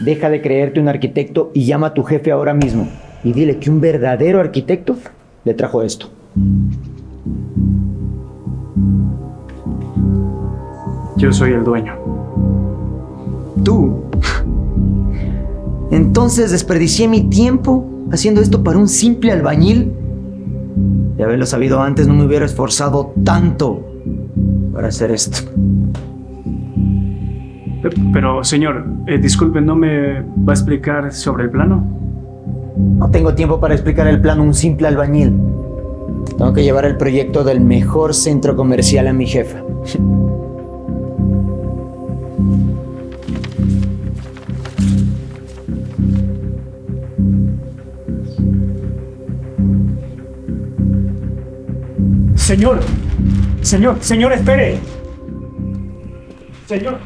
Deja de creerte un arquitecto y llama a tu jefe ahora mismo. Y dile que un verdadero arquitecto le trajo esto. Yo soy el dueño. ¿Tú? Entonces desperdicié mi tiempo haciendo esto para un simple albañil. De haberlo sabido antes, no me hubiera esforzado tanto para hacer esto. Pero, señor, disculpe, ¿no me va a explicar sobre el plano? No tengo tiempo para explicar el plan a un simple albañil. Tengo que llevar el proyecto del mejor centro comercial a mi jefa. Señor, señor, espere. Señor.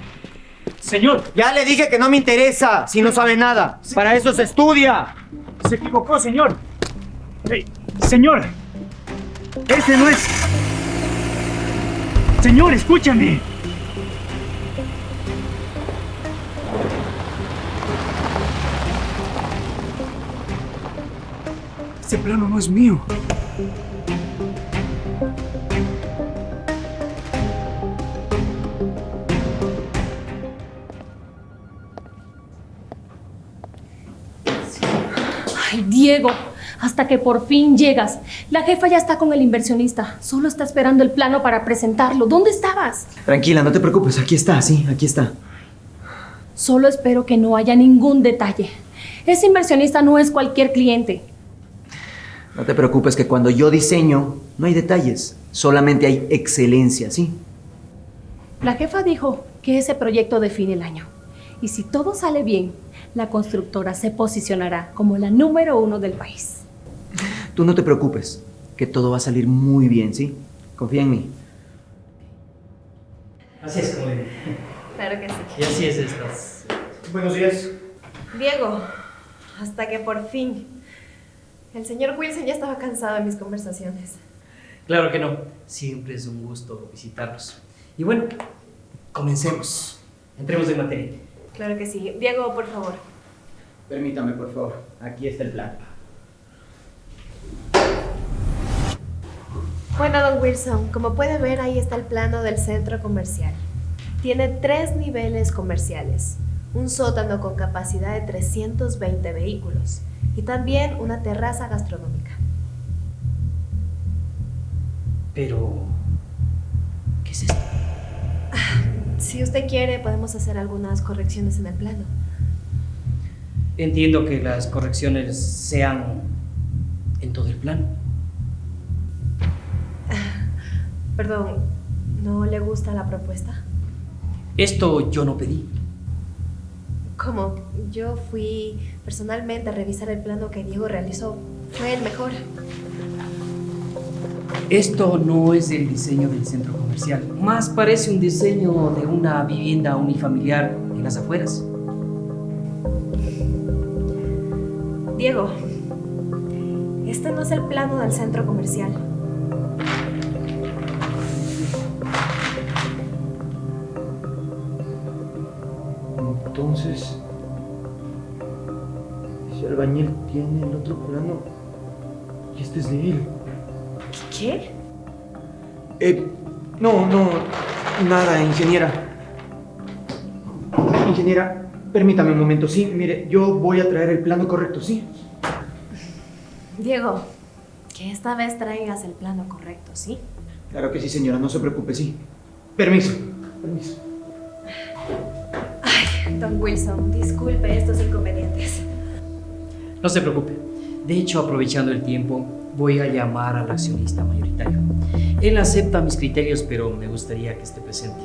Ya le dije que no me interesa si no sabe nada. Para eso se estudia. Se equivocó, señor. Hey, señor. Ese no es... Señor, escúchame. Ese plano no es mío. Ay, Diego, hasta que por fin llegas. La jefa ya está con el inversionista. Solo está esperando el plano para presentarlo. ¿Dónde estabas? Tranquila, no te preocupes. Aquí está, sí, aquí está. Solo espero que no haya ningún detalle. Ese inversionista no es cualquier cliente. No te preocupes que cuando yo diseño, no hay detalles. Solamente hay excelencia, ¿sí? La jefa dijo que ese proyecto define el año. Y si todo sale bien, la constructora se posicionará como la número 1 del país. Tú no te preocupes, que todo va a salir muy bien, ¿sí? Confía en mí. Así es como digo. Claro que sí. Y así es estas. Buenos días. Diego, hasta que por fin. El señor Wilson ya estaba cansado de mis conversaciones. Claro que no. Siempre es un gusto visitarlos. Y bueno, comencemos. Entremos en materia. Claro que sí. Diego, por favor. Permítame, por favor. Aquí está el plan. Bueno, don Wilson, como puede ver, ahí está el plano del centro comercial. Tiene 3 niveles comerciales, un sótano con capacidad de 320 vehículos y también una terraza gastronómica. Pero... ¿qué es esto? Si usted quiere, podemos hacer algunas correcciones en el plano. Entiendo que las correcciones sean en todo el plano. Perdón, ¿no le gusta la propuesta? Esto yo no pedí. ¿Cómo? Yo fui personalmente a revisar el plano que Diego realizó. Fue el mejor. Esto no es el diseño del centro comercial. Más parece un diseño de una vivienda unifamiliar en las afueras. Diego, este no es el plano del centro comercial. Entonces, ese albañil tiene el otro plano y este es de él. ¿Qué? No, nada, ingeniera. Ingeniera, permítame un momento, sí, mire, yo voy a traer el plano correcto, ¿sí? Diego, que esta vez traigas el plano correcto, ¿sí? Claro que sí, señora, no se preocupe, sí. Permiso. Ay, don Wilson, disculpe estos inconvenientes. No se preocupe. De hecho, aprovechando el tiempo, voy a llamar al accionista mayoritario. Él acepta mis criterios, pero me gustaría que esté presente.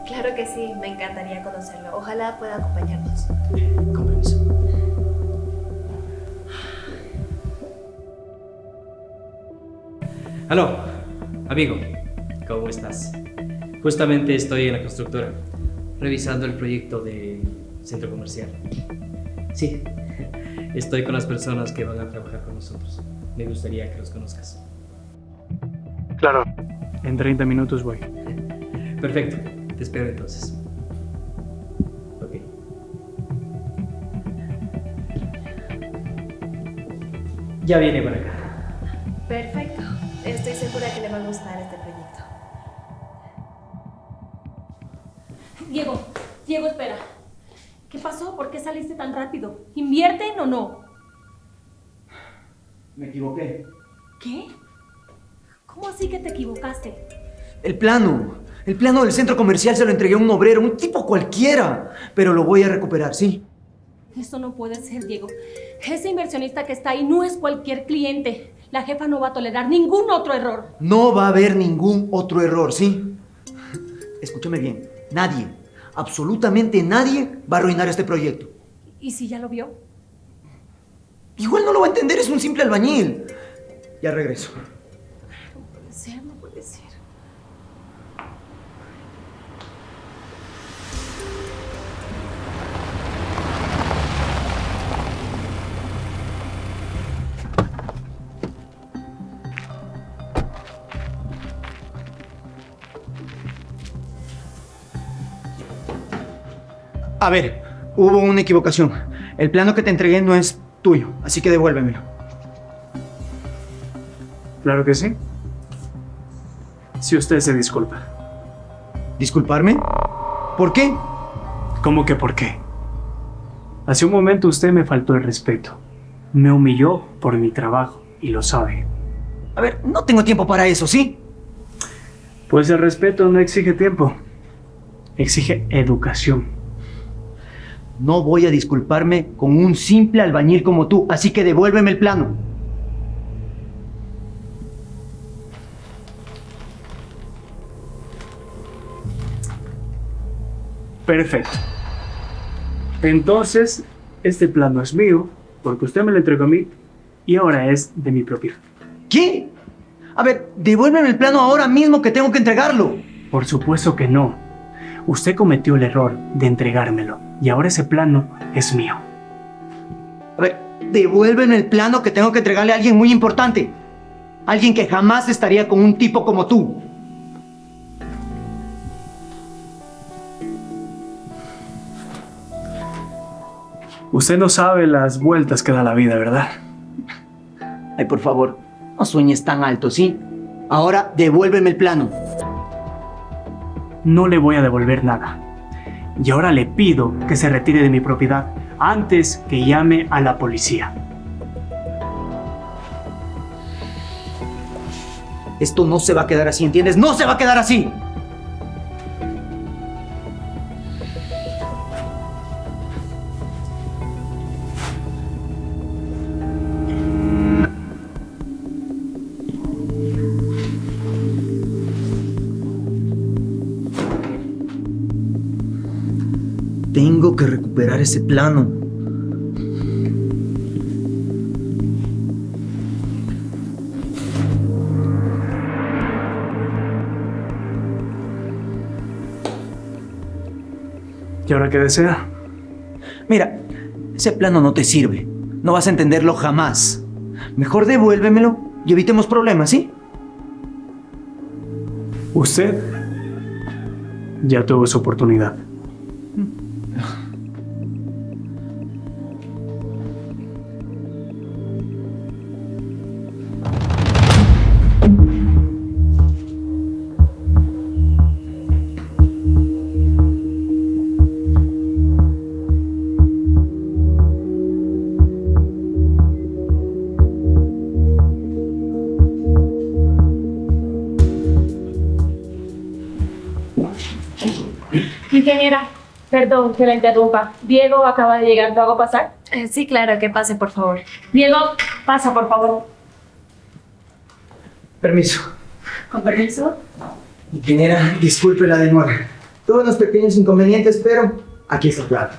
Claro que sí, me encantaría conocerlo. Ojalá pueda acompañarnos. Con permiso. Aló, amigo, ¿cómo estás? Justamente estoy en la constructora, revisando el proyecto del centro comercial. Sí, estoy con las personas que van a trabajar con nosotros. Me gustaría que los conozcas. Claro, en 30 minutos voy. Perfecto, te espero entonces. Ok. Ya viene para acá. Perfecto. Estoy segura que le va a gustar este proyecto. Diego, espera. ¿Qué pasó? ¿Por qué saliste tan rápido? ¿Invierten o no? Me equivoqué. ¿Qué? ¿Cómo así que te equivocaste? El plano del centro comercial se lo entregué a un obrero, un tipo cualquiera. Pero lo voy a recuperar, ¿sí? Esto no puede ser, Diego. Ese inversionista que está ahí no es cualquier cliente. La jefa no va a tolerar ningún otro error. No va a haber ningún otro error, ¿sí? Escúchame bien. Nadie, absolutamente nadie va a arruinar este proyecto. ¿Y si ya lo vio? Igual no lo va a entender, es un simple albañil. Ya regreso. No puede ser. A ver, hubo una equivocación. El plano que te entregué no es tuyo, así que devuélvemelo. Claro que sí. Si usted se disculpa. ¿Disculparme? ¿Por qué? ¿Cómo que por qué? Hace un momento usted me faltó el respeto. Me humilló por mi trabajo y lo sabe. A ver, no tengo tiempo para eso, ¿sí? Pues el respeto no exige tiempo. Exige educación. No voy a disculparme con un simple albañil como tú, así que devuélveme el plano. Perfecto. Entonces, este plano es mío, porque usted me lo entregó a mí y ahora es de mi propiedad. ¿Qué? A ver, devuélveme el plano ahora mismo que tengo que entregarlo. Por supuesto que no. Usted cometió el error de entregármelo y ahora ese plano es mío. A ver, devuélveme el plano que tengo que entregarle a alguien muy importante. Alguien que jamás estaría con un tipo como tú. Usted no sabe las vueltas que da la vida, ¿verdad? Ay, por favor, no sueñes tan alto, ¿sí? Ahora devuélveme el plano. No le voy a devolver nada. Y ahora le pido que se retire de mi propiedad antes que llame a la policía. Esto no se va a quedar así, ¿entiendes? ¡No se va a quedar así! Tengo que recuperar ese plano. ¿Y ahora qué desea? Mira, ese plano no te sirve. No vas a entenderlo jamás. Mejor devuélvemelo y evitemos problemas, ¿sí? Usted ya tuvo su oportunidad. Ingeniera, perdón que la interrumpa. Diego acaba de llegar, ¿lo hago pasar? Sí, claro, que pase, por favor. Diego, pasa, por favor. Permiso. ¿Con permiso? Ingeniera, disculpe la demora. Tuve unos pequeños inconvenientes, pero aquí está claro.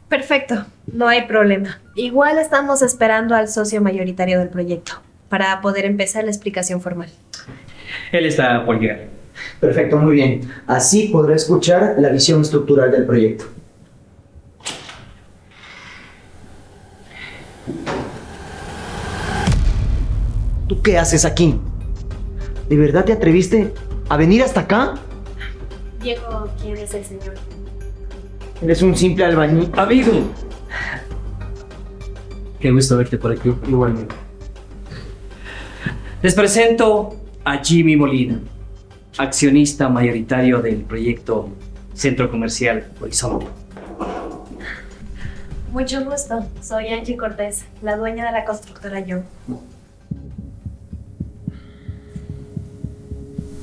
Perfecto, no hay problema. Igual estamos esperando al socio mayoritario del proyecto para poder empezar la explicación formal. Él está por llegar. Perfecto, muy bien. Así podré escuchar la visión estructural del proyecto. ¿Tú qué haces aquí? ¿De verdad te atreviste a venir hasta acá? Diego, ¿quién es el señor? Eres un simple albañil. ¡Amigo! Qué gusto verte por aquí. Igualmente. Les presento a Jimmy Molina, accionista mayoritario del proyecto Centro Comercial Horizonte. Mucho gusto. Soy Angie Cortés, la dueña de la constructora Yo.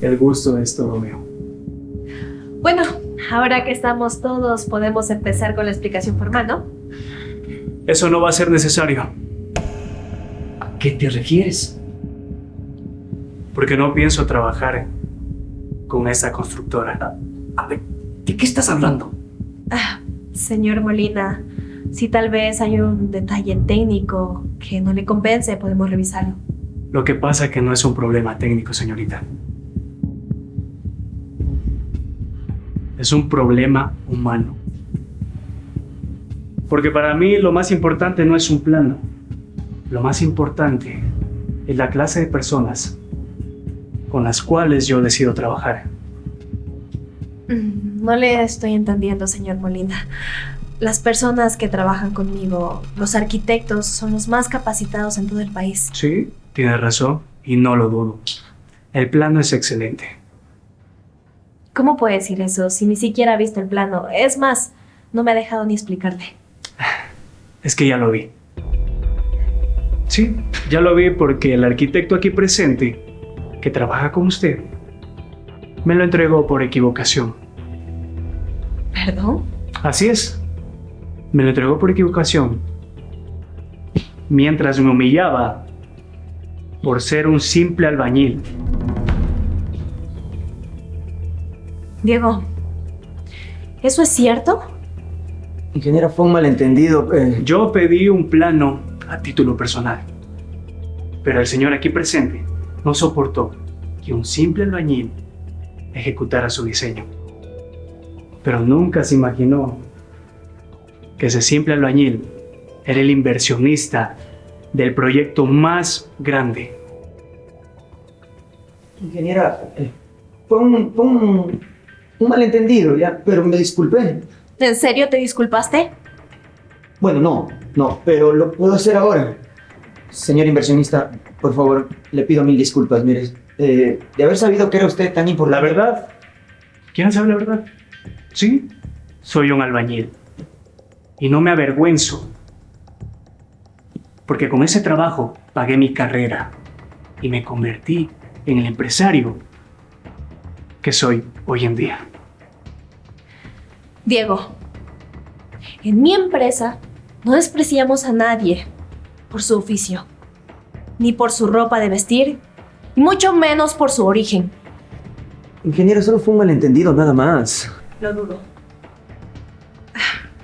El gusto es todo mío. Bueno, ahora que estamos todos, podemos empezar con la explicación formal, ¿no? Eso no va a ser necesario, ¿A qué te refieres? porque no pienso trabajar con esta constructora. A ver, ¿de qué estás hablando? Señor Molina, si tal vez hay un detalle técnico que no le convence, podemos revisarlo. Lo que pasa es que no es un problema técnico, señorita. Es un problema humano. Porque para mí lo más importante no es un plano. Lo más importante es la clase de personas con las cuales yo decido trabajar. No le estoy entendiendo, señor Molina. Las personas que trabajan conmigo, los arquitectos, son los más capacitados en todo el país. Sí, tiene razón y no lo dudo. El plano es excelente. ¿Cómo puede decir eso si ni siquiera ha visto el plano? Es más, no me ha dejado ni explicarle. Es que ya lo vi. Sí, ya lo vi porque el arquitecto aquí presente, que trabaja con usted, me lo entregó por equivocación. ¿Perdón? Así es. Me lo entregó por equivocación. Mientras me humillaba por ser un simple albañil. Diego, ¿eso es cierto? Ingeniera, fue un malentendido. Yo pedí un plano a título personal, pero el señor aquí presente no soportó que un simple albañil ejecutara su diseño. Pero nunca se imaginó que ese simple albañil era el inversionista del proyecto más grande. Ingeniera, fue un malentendido, ya, pero me disculpé. ¿En serio te disculpaste? Bueno, no, pero lo puedo hacer ahora. Señor inversionista, por favor, le pido mil disculpas. Mire, de haber sabido que era usted tan La importante. verdad, ¿quieren saber la verdad? Sí, soy un albañil. Y no me avergüenzo. Porque con ese trabajo pagué mi carrera y me convertí en el empresario que soy hoy en día. Diego, en mi empresa no despreciamos a nadie por su oficio, ni por su ropa de vestir, y mucho menos por su origen. Ingeniero, solo fue un malentendido, nada más. Lo dudo.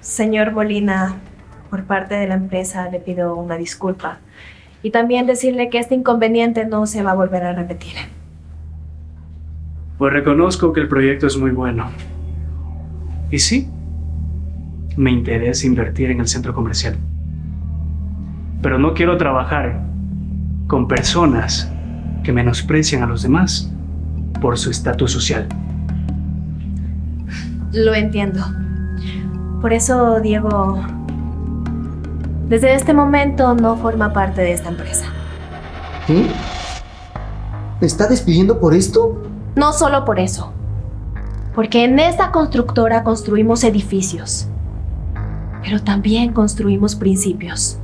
Señor Molina, por parte de la empresa le pido una disculpa y también decirle que este inconveniente no se va a volver a repetir. Pues reconozco que el proyecto es muy bueno. Y sí, me interesa invertir en el centro comercial. Pero no quiero trabajar con personas que menosprecian a los demás por su estatus social. Lo entiendo. Por eso, Diego, desde este momento no forma parte de esta empresa. ¿Qué? ¿Me está despidiendo por esto? No solo por eso, porque en esta constructora construimos edificios, pero también construimos principios.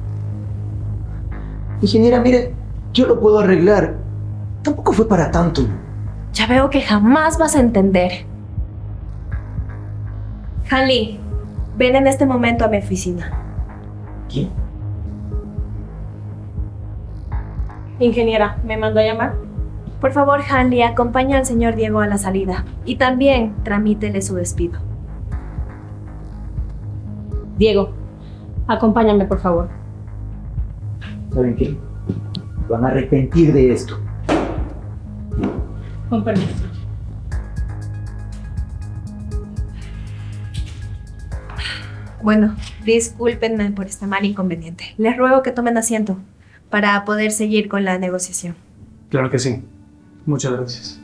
Ingeniera, mire, yo lo puedo arreglar. Tampoco fue para tanto. Ya veo que jamás vas a entender. Hanley, ven en este momento a mi oficina. ¿Qué? Ingeniera, ¿me mandó a llamar? Por favor, Hanley, acompaña al señor Diego a la salida y también tramítele su despido. Diego, acompáñame, por favor. ¿Saben qué? Van a arrepentir de esto. Con permiso. Bueno, discúlpenme por este mal inconveniente. Les ruego que tomen asiento para poder seguir con la negociación. Claro que sí. Muchas gracias.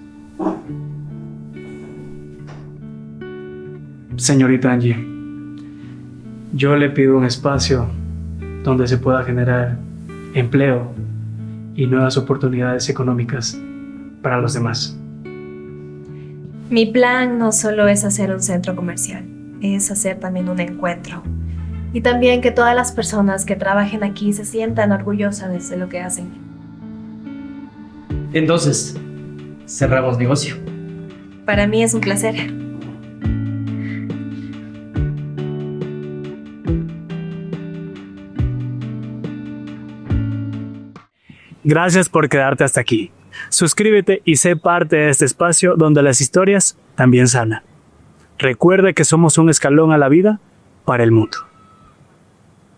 Señorita Angie, yo le pido un espacio donde se pueda generar empleo y nuevas oportunidades económicas para los demás. Mi plan no solo es hacer un centro comercial, es hacer también un encuentro. Y también que todas las personas que trabajen aquí se sientan orgullosas de lo que hacen. Entonces, cerramos negocio. Para mí es un placer. Gracias por quedarte hasta aquí. Suscríbete y sé parte de este espacio donde las historias también sanan. Recuerda que somos un escalón a la vida para el mundo.